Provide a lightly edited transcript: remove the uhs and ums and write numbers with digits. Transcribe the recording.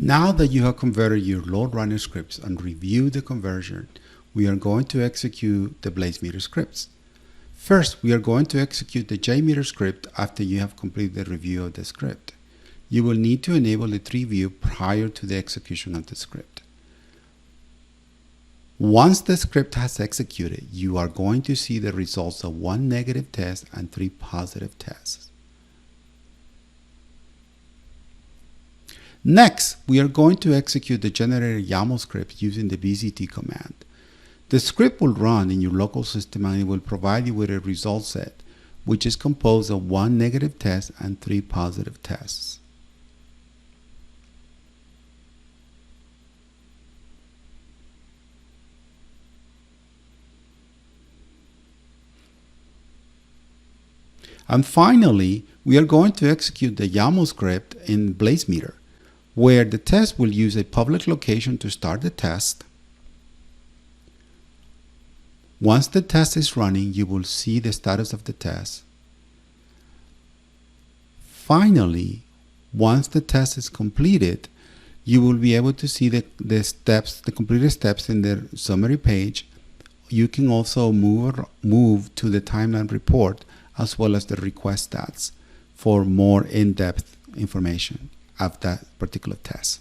Now that you have converted your LoadRunner scripts and reviewed the conversion, we are going to execute the BlazeMeter scripts. First, we are going to execute the JMeter script after you have completed the review of the script. You will need to enable the tree view prior to the execution of the script. Once the script has executed, you are going to see the results of 1 negative test and 3 positive tests. Next, we are going to execute the generated YAML script using the BZT command. The script will run in your local system and it will provide you with a result set, which is composed of 1 negative test and 3 positive tests. And finally, we are going to execute the YAML script in BlazeMeter, where the test will use a public location to start the test. Once the test is running, you will see the status of the test. Finally, once the test is completed, you will be able to see the completed steps in the summary page. You can also move to the timeline report as well as the request stats for more in-depth information of that particular test.